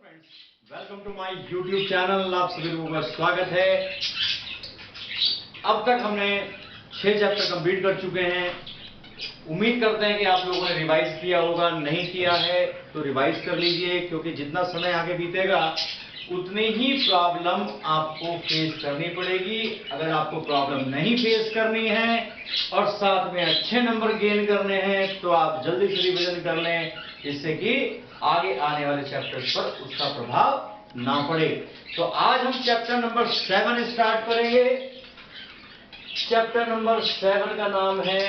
Friends, welcome to my YouTube channel. आप सभी लोगों का स्वागत है। अब तक हमने 6 चैप्टर कंप्लीट कर चुके हैं। उम्मीद करते हैं कि आप लोगों ने रिवाइज किया होगा। नहीं किया है तो रिवाइज कर लीजिए, क्योंकि जितना समय आगे बीतेगा उतनी ही प्रॉब्लम आपको फेस करनी पड़ेगी। अगर आपको प्रॉब्लम नहीं फेस करनी है और साथ में अच्छे नंबर गेन करने हैं तो आप जल्दी से रिवीजन कर लें, जिससे कि आगे आने वाले चैप्टर्स पर उसका प्रभाव ना पड़े। तो आज हम चैप्टर नंबर 7 स्टार्ट करेंगे। चैप्टर नंबर 7 का नाम है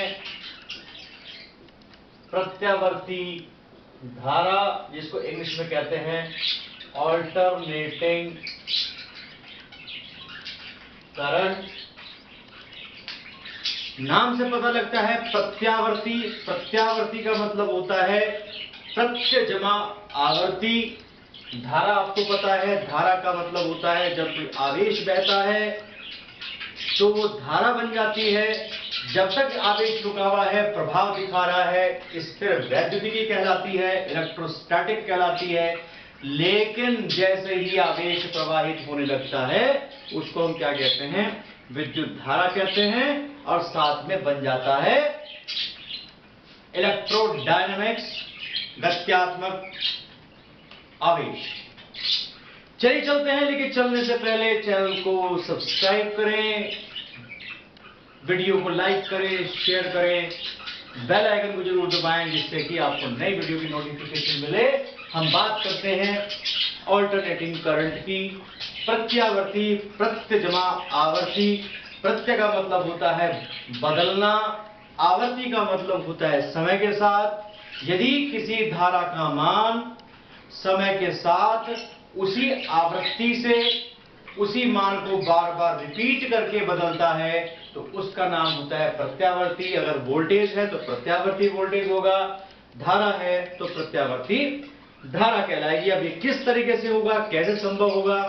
प्रत्यावर्ती धारा, जिसको इंग्लिश में कहते हैं ऑल्टरनेटिंग करंट। नाम से पता लगता है प्रत्यावर्ती। प्रत्यावर्ती का मतलब होता है प्रत्य जमा आवर्ती। धारा आपको पता है, धारा का मतलब होता है जब कोई आवेश बहता है तो वो धारा बन जाती है। जब तक आवेश रुका हुआ है, प्रभाव दिखा रहा है, स्थिर वैद्युतिकी कहलाती है, इलेक्ट्रोस्टैटिक कहलाती है। लेकिन जैसे ही आवेश प्रवाहित होने लगता है उसको हम क्या कहते हैं? विद्युत धारा कहते हैं। और साथ में बन जाता है इलेक्ट्रोडायनेमिक्स, गत्यात्मक आवेश। चलिए चलते हैं, लेकिन चलने से पहले चैनल को सब्सक्राइब करें, वीडियो को लाइक करें, शेयर करें, बेल आइकन को जरूर दबाएं, जिससे कि आपको नई वीडियो की नोटिफिकेशन मिले। हम बात करते हैं ऑल्टरनेटिंग करंट की। प्रत्यावर्ती, प्रत्य जमा आवर्ती। प्रत्य का मतलब होता है बदलना, आवर्ती का मतलब होता है समय के साथ। यदि किसी धारा का मान समय के साथ उसी आवृत्ति से उसी मान को बार बार रिपीट करके बदलता है तो उसका नाम होता है प्रत्यावर्ती। अगर वोल्टेज है तो प्रत्यावर्ती वोल्टेज होगा, धारा है तो प्रत्यावर्ती धारा कहलाएगी। अब ये किस तरीके से होगा, कैसे संभव होगा?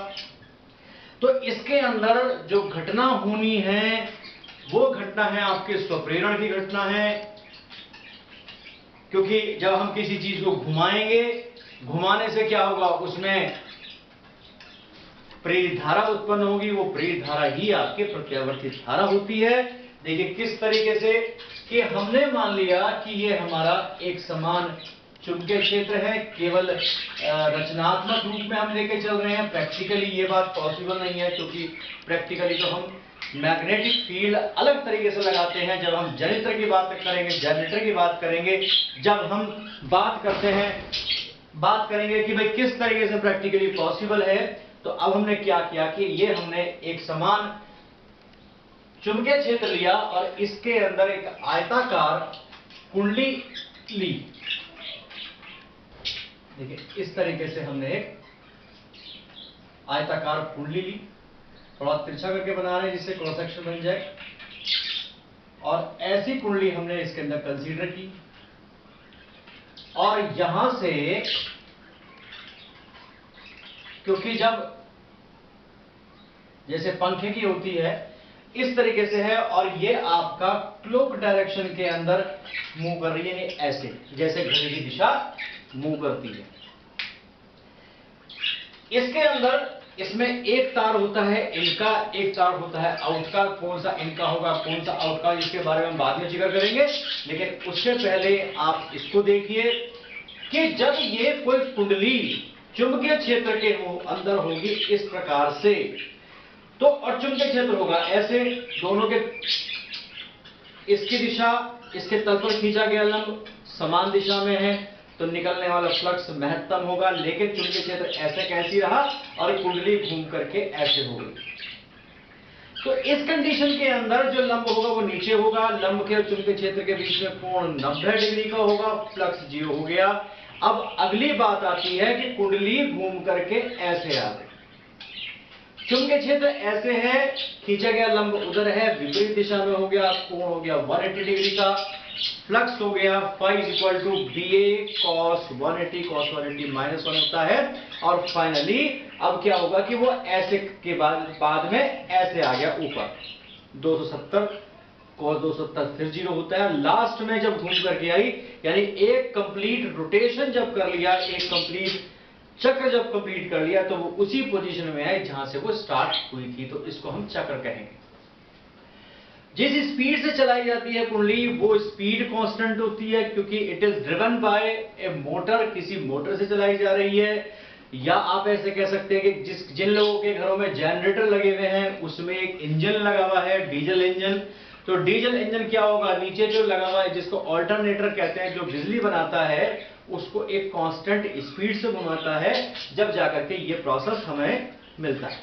तो इसके अंदर जो घटना होनी है वो घटना है आपके स्वप्रेरण की घटना है। क्योंकि जब हम किसी चीज को घुमाएंगे, घुमाने से क्या होगा, उसमें प्रेरित धारा उत्पन्न होगी। वो प्रेरित धारा ही आपके प्रत्यावर्ती धारा होती है। देखिए किस तरीके से कि हमने मान लिया कि ये हमारा एक समान चुंबकीय क्षेत्र है। केवल रचनात्मक रूप में हम लेके चल रहे हैं, प्रैक्टिकली ये बात पॉसिबल नहीं है, क्योंकि प्रैक्टिकली तो हम मैग्नेटिक फील्ड अलग तरीके से लगाते हैं। जब हम जनित्र की बात करेंगे, जनरेटर की बात करेंगे, जब हम बात करते हैं, बात करेंगे कि भाई किस तरीके से प्रैक्टिकली पॉसिबल है। तो अब हमने क्या किया कि ये हमने एक समान चुंबकीय क्षेत्र लिया और इसके अंदर एक आयताकार कुंडली ली। देखिए इस तरीके से हमने एक आयताकार कुंडली ली, थोड़ा तिरछा करके बना रहे हैं जिससे क्रॉस सेक्शन बन जाए। और ऐसी कुंडली हमने इसके अंदर कंसीडर की और यहां से, क्योंकि जब जैसे पंखे की होती है इस तरीके से है और ये आपका क्लॉक डायरेक्शन के अंदर मूव कर रही है, यानी ऐसे जैसे घड़ी की दिशा मूव करती है। इसके अंदर इसमें एक तार होता है इनका, एक तार होता है आउट का। कौन सा इनका होगा, कौन सा आउट का, इसके बारे में हम बाद में जिक्र करेंगे। लेकिन उससे पहले आप इसको देखिए कि जब ये कोई कुंडली चुंबकीय क्षेत्र के अंदर होगी इस प्रकार से, तो और चुंबकीय क्षेत्र होगा ऐसे, दोनों के इसकी दिशा इसके तल पर खींचा गया लंब समान दिशा में है, तो निकलने वाला फ्लक्स महत्तम होगा। लेकिन चुंबकीय क्षेत्र ऐसे कैसी रहा और कुंडली घूम करके ऐसे हो गई। तो इस कंडीशन के अंदर जो लंब होगा वो नीचे होगा। लंब के और चुंबकीय क्षेत्र के बीच में कोण 90 डिग्री का होगा, फ्लक्स 0 हो गया। अब अगली बात आती है कि कुंडली घूम करके ऐसे आ गई, चुंबकीय क्षेत्र ऐसे है, खींचा गया लंब उधर है, विपरीत दिशा में हो गया, कोण हो गया 180 डिग्री का, फ्लक्स हो गया phi = BA cos 180, cos 180 -1 होता है। और फाइनली अब क्या होगा कि वो ऐसे के बाद में ऐसे आ गया ऊपर 270, cos 270 फिर 0 होता है। लास्ट में जब घूम करके आई, यानी एक कंप्लीट रोटेशन जब कर लिया, एक कंप्लीट चक्र जब कंप्लीट कर लिया तो वो उसी पोजीशन में आए जहां से वो स्टार्ट हुई थी, तो इसको हम चक्र कहेंगे। जिस स्पीड से चलाई जाती है कुंडली वो स्पीड कांस्टेंट होती है, क्योंकि it is driven by A motor, किसी मोटर से चलाई जा रही है। या आप ऐसे कह सकते हैं कि जिन लोगों के घरों में जनरेटर लगे हुए हैं उसमें एक इंजन लगा हुआ है, डीजल इंजन। तो डीजल इंजन क्या होगा, नीचे जो लगा हुआ है जिसको ऑल्टरनेटर कहते हैं, जो बिजली बनाता है उसको एक कांस्टेंट स्पीड से घुमाता है, जब जाकर के ये प्रोसेस हमें मिलता है।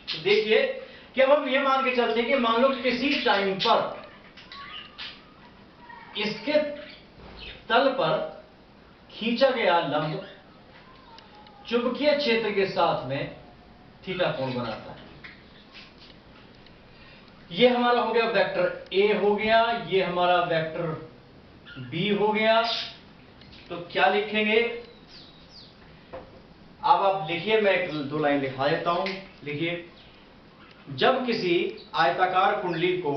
तो देखिए कि अब हम ये मान के चलते हैं कि मान लो किसी टाइम पर इसके तल पर खींचा गया लंब चुंबकीय क्षेत्र के साथ में थीटा कोण बनाता है। ये हमारा हो गया वेक्टर ए हो गया, ये हमारा वेक्टर बी हो गया। तो क्या लिखेंगे, अब आप लिखिए, मैं एक दो लाइन लिखा देता हूं। लिखिए, जब किसी आयताकार कुंडली को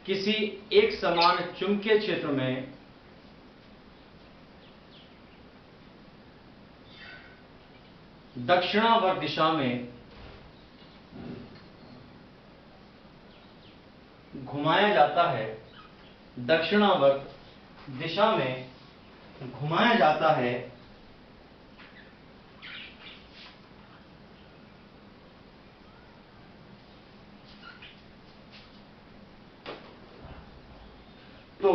किसी एक समान चुंबकीय क्षेत्र में दक्षिणावर्त दिशा में घुमाया जाता है, दक्षिणावर्त दिशा में घुमाया जाता है, तो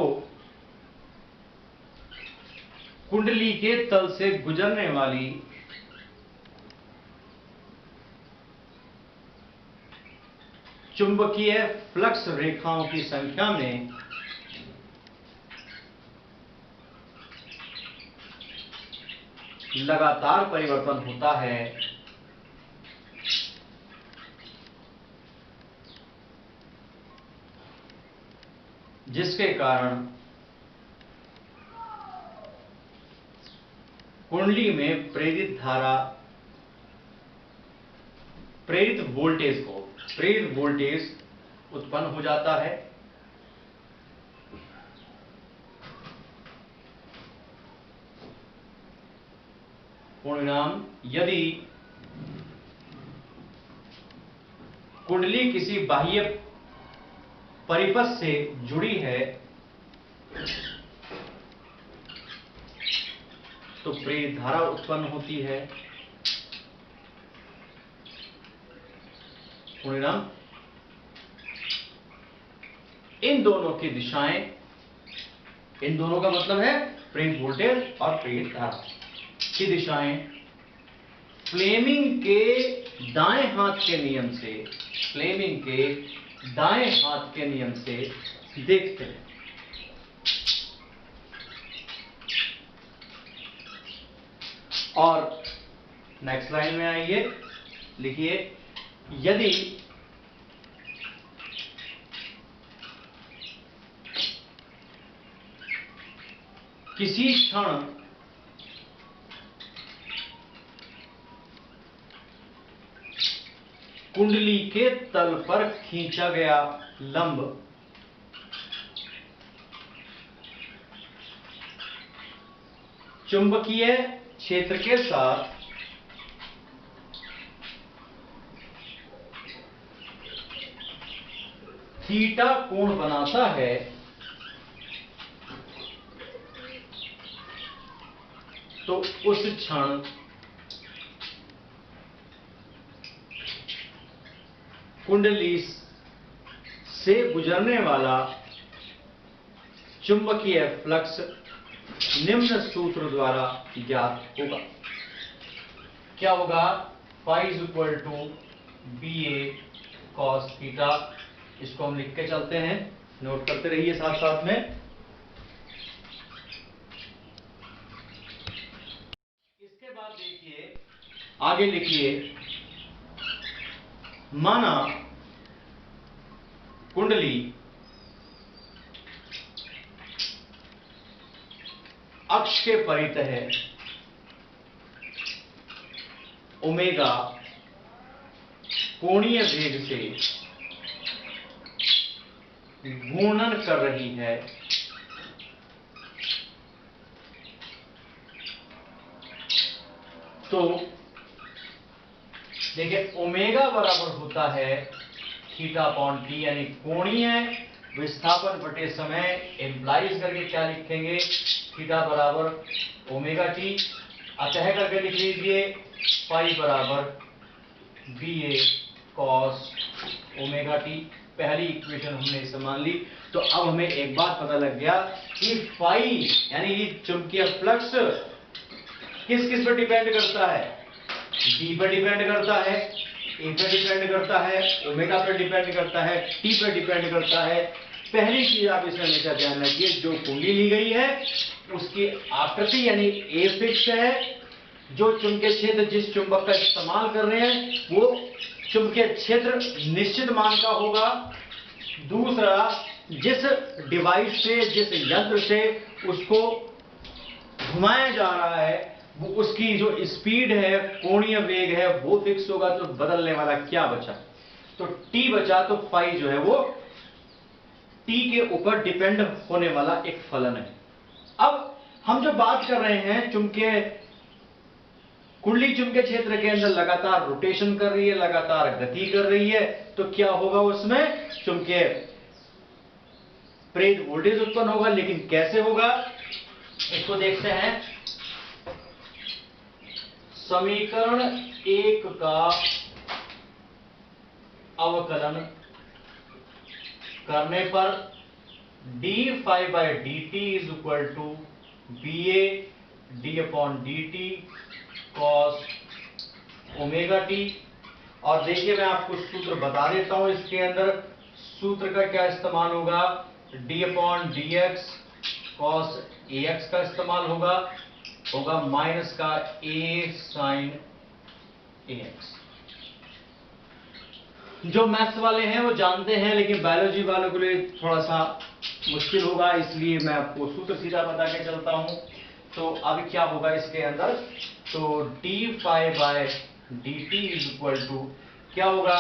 कुंडली के तल से गुजरने वाली चुंबकीय फ्लक्स रेखाओं की संख्या में लगातार परिवर्तन होता है, जिसके कारण कुंडली में प्रेरित वोल्टेज उत्पन्न हो जाता है। परिणाम, यदि कुंडली किसी बाह्य परिपथ से जुड़ी है तो प्रेरित धारा उत्पन्न होती है। परिणाम, इन दोनों की दिशाएं, इन दोनों का मतलब है प्रेरित वोल्टेज और प्रेरित धारा की दिशाएं फ्लेमिंग के दाएं हाथ के नियम से, फ्लेमिंग के दाएं हाथ के नियम से देखते हैं। और नेक्स्ट लाइन में आइए, लिखिए, यदि किसी क्षण कुंडली के तल पर खींचा गया लंब चुंबकीय क्षेत्र के साथ थीटा कोण बनाता है, तो उस क्षण कुंडली से गुजरने वाला चुंबकीय फ्लक्स निम्न सूत्र द्वारा ज्ञात होगा। क्या होगा, phi is equal to b a cos theta. इसको हम लिख के चलते हैं, नोट करते रहिए साथ साथ में। इसके बाद देखिए, आगे लिखिए, माना कुंडली अक्ष के परितः है, ओमेगा कोणीय वेग से घूर्णन कर रही है, तो देखिए ओमेगा बराबर होता है थीटा अपॉन टी, यानी कोणीय विस्थापन बटे समय एम्प्लाइज करके क्या लिखेंगे, थीटा बराबर ओमेगा टी, अतः करके लिख लीजिए फाई बराबर B a cos omega T. पहली इक्वेशन हमने इसे मान ली। तो अब हमें एक बात पता लग गया कि फाई यानी कि चुंबकीय फ्लक्स किस किस पर डिपेंड करता है, डी पर डिपेंड करता है, ए पर डिपेंड करता है, ओमेगा पर डिपेंड करता है, टी पर डिपेंड करता है। पहली चीज आप इसमें हमेशा ध्यान रखिए, जो कुंडली ली गई है उसकी आकृति यानी ए फिक्स है, जो चुंबकीय क्षेत्र जिस चुंबक का इस्तेमाल कर रहे हैं वो चुंबकीय क्षेत्र निश्चित मान का होगा। दूसरा, जिस डिवाइस से जिस यंत्र से उसको घुमाया जा रहा है वो उसकी जो स्पीड है, कोणीय वेग है वो फिक्स होगा। तो बदलने वाला क्या बचा, तो टी बचा। तो फाई जो है वो टी के ऊपर डिपेंड होने वाला एक फलन है। अब हम जो बात कर रहे हैं चुंबकीय कुंडली चुंबकीय क्षेत्र के अंदर लगातार रोटेशन कर रही है, लगातार गति कर रही है, तो क्या होगा उसमें चुंबकीय प्रेरित वोल्टेज उत्पन्न होगा। लेकिन कैसे होगा इसको देखते हैं। समीकरण 1 का अवकलन करने पर d phi by d t is equal to b a d upon d t cos omega t. और देखिए मैं आपको सूत्र बता देता हूं, इसके अंदर सूत्र का क्या इस्तेमाल होगा, D upon D X cos A X का इस्तेमाल होगा माइनस का ए साइन ए एक्स। जो मैथ्स वाले हैं वो जानते हैं, लेकिन बायोलॉजी वालों के लिए थोड़ा सा मुश्किल होगा, इसलिए मैं आपको सूत्र सीधा बता के चलता हूं। तो अब क्या होगा इसके अंदर, तो d phi by d t is equal to क्या होगा,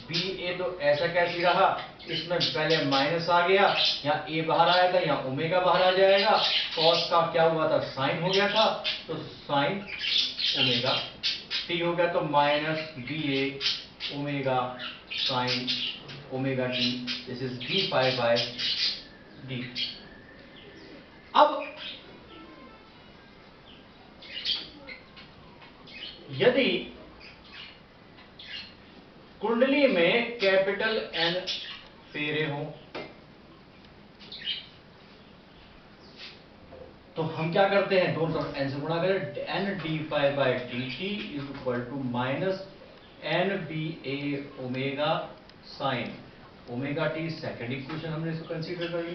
बी ए तो ऐसा कैसे रहा, इसमें पहले माइनस आ गया, यहाँ ए बाहर आया था, यहाँ ओमेगा बाहर आ जाएगा, कॉस का क्या हुआ था, साइन हो गया था, तो साइन ओमेगा टी हो गया, तो minus b a omega sine omega t, this is d phi by d. अब यदि कुंडली में कैपिटल एन फेरे हो तो हम क्या करते हैं, दोनों तरफ एन से गुणा करें, n d phi by d t is equal to minus n b a omega sine omega t. Second equation हमने इसको कंसीडर कर ली।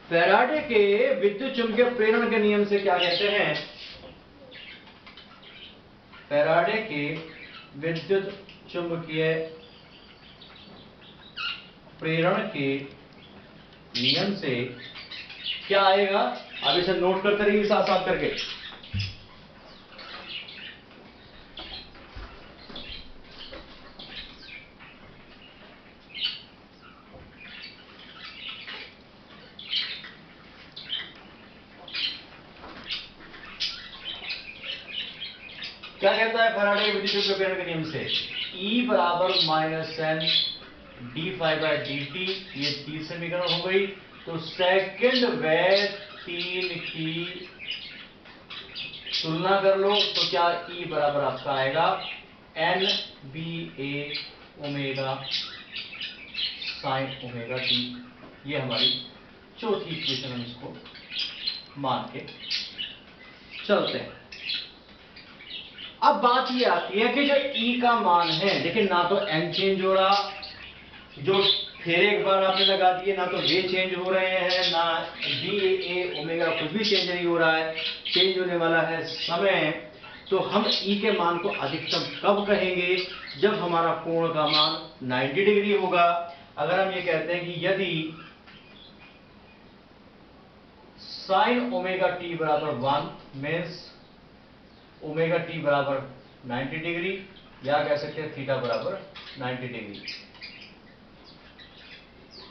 फैराडे के विद्युत चुंबकीय प्रेरण के नियम से क्या कहते हैं, फैराडे के विद्युत चुंबकीय प्रेरण के नियम से क्या आएगा, अब इसे नोट करते रहिए साथ साथ करके। क्या कहता है फैराडे के विद्युत चुंबकीय प्रेरण के नियम से, E बराबर minus n d phi by d t, ये तीसरी समीकरण हो गई। तो सेकंड व तीन की तुलना कर लो तो क्या E बराबर आपका आएगा N b a omega sine omega T. ये हमारी चौथी इक्वेशन, हम इसको मान के चलते हैं। अब बात ये आती है कि जो E का मान है, देखिए ना तो n चेंज हो रहा, जो फेरे एक बार आपने लगा दिए, ना तो वे चेंज हो रहे हैं, ना डी ए ओमेगा कुछ भी चेंज नहीं हो रहा है, चेंज होने वाला है समय। तो हम E के मान को अधिकतम कब कहेंगे, जब हमारा कोण का मान 90 डिग्री होगा। अगर हम ये कहते हैं कि यदि साइन ओमेगा टी बराबर 1 मीन्स ओमेगा टी बराबर 90 डिग्री, या कह सकते हैं थीटा बराबर 90 डिग्री,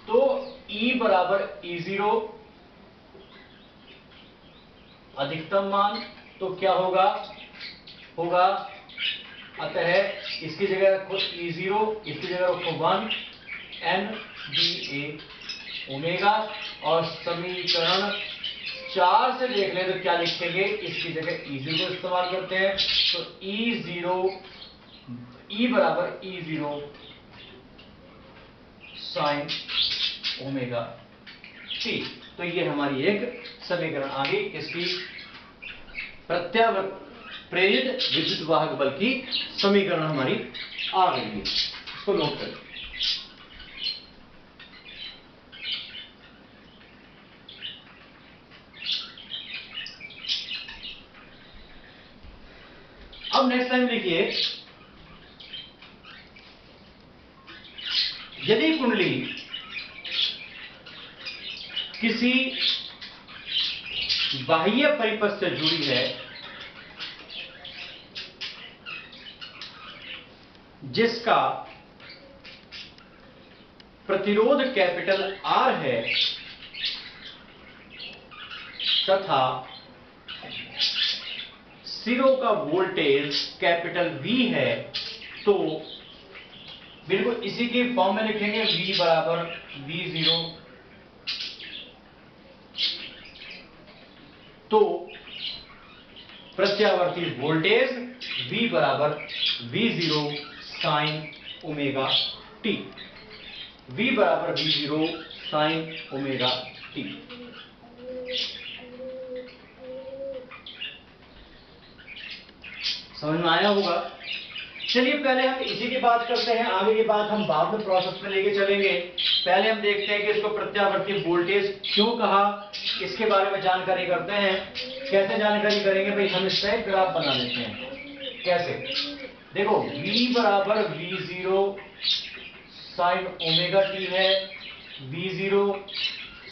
तो E बराबर E0 अधिकतम मान तो क्या होगा, अतः इसकी जगह रखो E0, इसकी जगह रखो 1 NBA ओमेगा, और समीकरण 4 से देख ले तो क्या लिखेंगे, इसकी जगह E0 को इस्तेमाल करते हैं, तो E बराबर E0 साइन ओमेगा टी। तो ये हमारी एक समीकरण आ गई, इसकी प्रत्यावर्त प्रेरित विद्युत वाहक बल की समीकरण हमारी आ गई है, इसको नोट करें। अब नेक्स्ट टाइम लिखिए, यदि कुंडली किसी बाह्य परिपथ से जुड़ी है जिसका प्रतिरोध कैपिटल R है तथा सिरों का वोल्टेज कैपिटल V है, तो बिल्कुल इसी के फॉर्म में लिखेंगे V बराबर V0, तो प्रत्यावर्ती वोल्टेज V बराबर V0 sign omega T, V बराबर V0 साइन ओमेगा टी। समझ में आया होगा। चलिए पहले हम इसी की बात करते हैं, आगे की बात हम बाद में प्रोसेस में लेके चलेंगे। पहले हम देखते हैं कि इसको प्रत्यावर्ती वोल्टेज क्यों कहा, इसके बारे में जानकारी करते हैं। कैसे जानकारी करेंगे भाई, हम इसका एक ग्राफ बना लेते हैं। कैसे, देखो V बराबर V0 साइन ओमेगा टी है, V0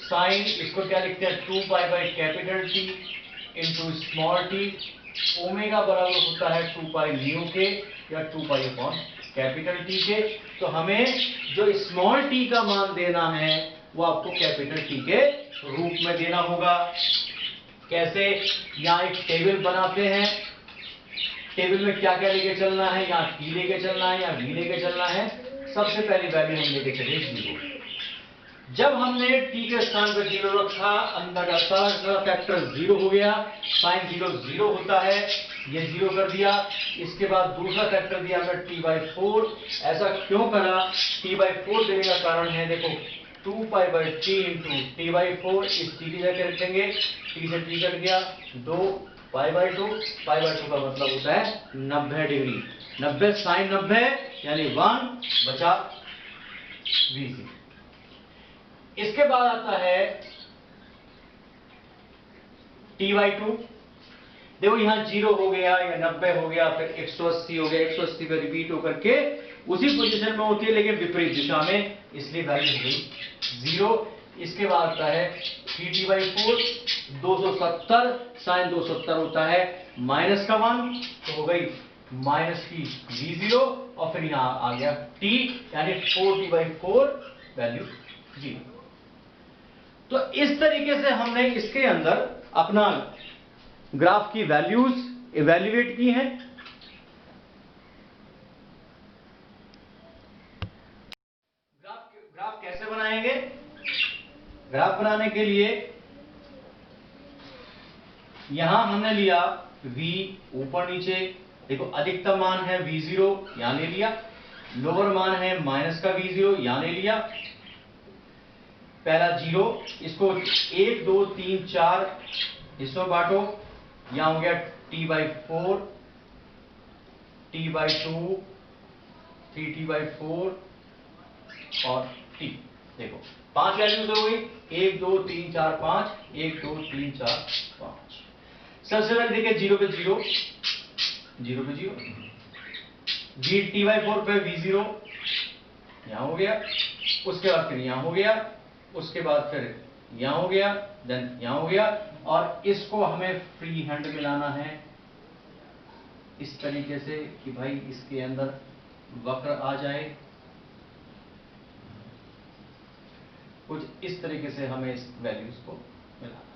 साइन, इसको क्या लिखते हैं 2 pi by capital T into small T, omega बराबर होता है 2 पाई न्यू के या 2 पाई अपॉन कैपिटल टी के। तो हमें जो स्मॉल टी का मान देना है वो आपको कैपिटल टी के रूप में देना होगा। कैसे, यहां एक टेबल बनाते हैं, टेबल में क्या क्या लेके चलना है, यहाँ टी लेके चलना है या वी लेके चलना है। सबसे पहली वैल्यू हम लेके चले 0। जब हमने t के स्थान पर 0 रखा, अंदर का सारा फैक्टर 0 हो गया, साइन 0 0 होता है, ये 0 कर दिया। इसके बाद दूसरा फैक्टर दिया हमने t/4। ऐसा क्यों करा, t/4 देने का कारण है, देखो 2 pi by T into t/4, इस t की जगह रखेंगे, t से t कट गया, 2 पाई बाई 2, पाई बाई 2 का मतलब होता है 90 डिग्री, 90 साइन 90 यानी 1 बचा VC। इसके बाद आता है t/2। देखो यहां 0 हो गया या 90 हो गया, फिर 180 हो गया, 180 पे रिपीट होकर के उसी पोजीशन में होती है लेकिन विपरीत दिशा में, इसलिए वैल्यू हो गई 0। इसके बाद आता है 3t/4, 270 साइन 270 होता है माइनस का 1, तो हो गई माइनस की V0, और फिर यहां आ गया t यानी 4t/4 वैल्यू 0। तो इस तरीके से हमने इसके अंदर अपना ग्राफ की वैल्यूज इवैल्यूएट की हैं। ग्राफ कैसे बनाएंगे, ग्राफ बनाने के लिए यहां हमने लिया V ऊपर नीचे, देखो अधिकतम मान है V0 यहां ले लिया, लोअर मान है माइनस का V0 यहां ले लिया। पहला 0, इसको 1 2 3 4 हिस्सों बांटो, यहां हो गया t/4, t/2, 3t/4 और t। देखो 5 वैल्यूज हो गई, 1 2 3 4 5, 1 2 3 4 5। सबसे पहले देखिए 0 पे 0, 0 पे 0, t/4 पे V0 यहां हो गया, उसके बाद फिर यहां हो गया, उसके बाद फिर यहां हो गया, देन यहां हो गया, और इसको हमें फ्री हैंड मिलाना है इस तरीके से कि भाई इसके अंदर वक्र आ जाए, कुछ इस तरीके से हमें इस वैल्यूज को मिलाना है।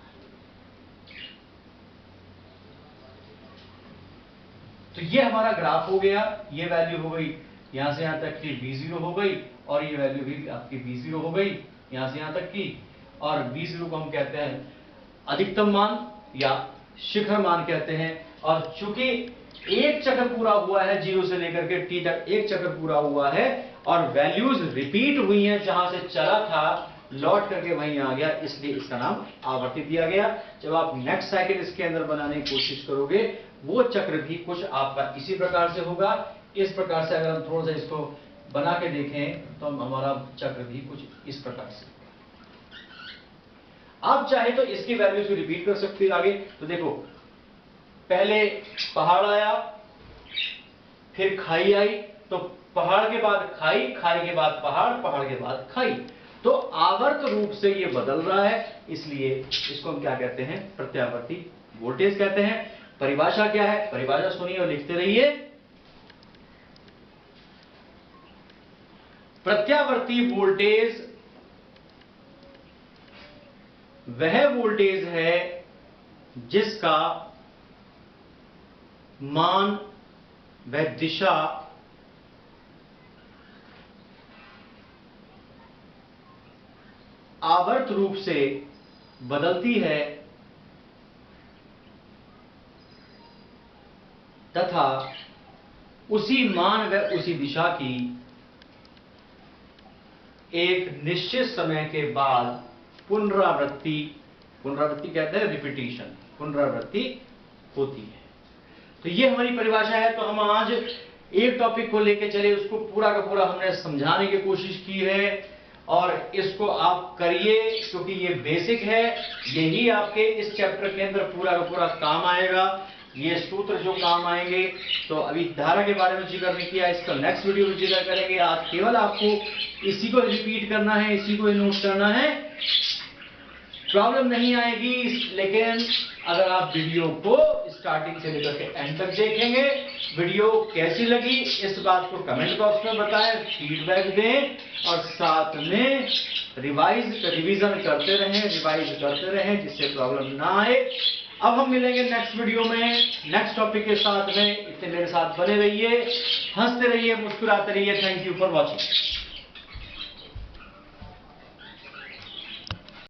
तो ये हमारा ग्राफ हो गया, ये वैल्यू हो गई यहां से यहां तक की V0 हो गई, और ये वैल्यू भी आपकी V0 हो गई यहां से यहां तक की, और V0 को हम कहते हैं अधिकतम मान या शिखर मान कहते हैं। और चूंकि एक चक्र पूरा हुआ है 0 से लेकर के t तक, एक चक्र पूरा हुआ है और वैल्यूज रिपीट हुई हैं, जहां से चला था लौट करके वहीं आ गया, इसलिए इसका नाम आवर्ती दिया गया। जब आप नेक्स्ट साइकिल इसके अंदर बनाने की कोशिश करोगे, वो चक्र भी कुछ आपका इसी प्रकार से होगा। इस प्रकार से अगर हम थोड़ा सा इसको बना के देखें तो हमारा चक्र भी कुछ इस प्रकार से। आप चाहे तो इसकी वैल्यूज को रिपीट कर सकते हैं आगे। तो देखो, पहले पहाड़ आया, फिर खाई आई, तो पहाड़ के बाद खाई, खाई के बाद पहाड़, पहाड़ के बाद खाई। तो आवर्त रूप से ये बदल रहा है, इसलिए इसको हम क्या कहते हैं, प्रत्यावर्ती वोल्टेज कहते हैं। परिभाषा क्या है, परिभाषा सुनिए और लिखते रहिए। प्रत्यावर्ती वोल्टेज वह वोल्टेज है जिसका मान व दिशा आवर्त रूप से बदलती है तथा उसी मान व उसी दिशा की एक निश्चित समय के बाद पुनरावृत्ति, पुनरावृत्ति कहते हैं रिपीटिशन, पुनरावृत्ति होती है। तो ये हमारी परिभाषा है। तो हम आज एक टॉपिक को लेकर चले, उसको पूरा का पूरा हमने समझाने की कोशिश की है, और इसको आप करिए क्योंकि ये बेसिक है, यही आपके इस चैप्टर के अंदर पूरा का पूरा काम आएगा। ये सूत्र जो काम आएंगे, तो अभी धारा के बारे में जिक्र नहीं किया, इसका नेक्स्ट वीडियो में जिक्र करेंगे। आज केवल आपको इसी को रिपीट करना है, इसी को नोट करना है, प्रॉब्लम नहीं आएगी। लेकिन अगर आप वीडियो को स्टार्टिंग से लेकर के एंड तक देखेंगे, वीडियो कैसी लगी इस बात को कमेंट बॉक्स में बताएं, फीडबैक दें, और साथ में रिवीजन करते रहें, जिससे प्रॉब्लम ना आए। अब हम मिलेंगे नेक्स्ट वीडियो में नेक्स्ट टॉपिक के साथ में। इतने मेरे साथ बने रहिए, हंसते रहिए, मुस्कुराते रहिए। Thank you for watching.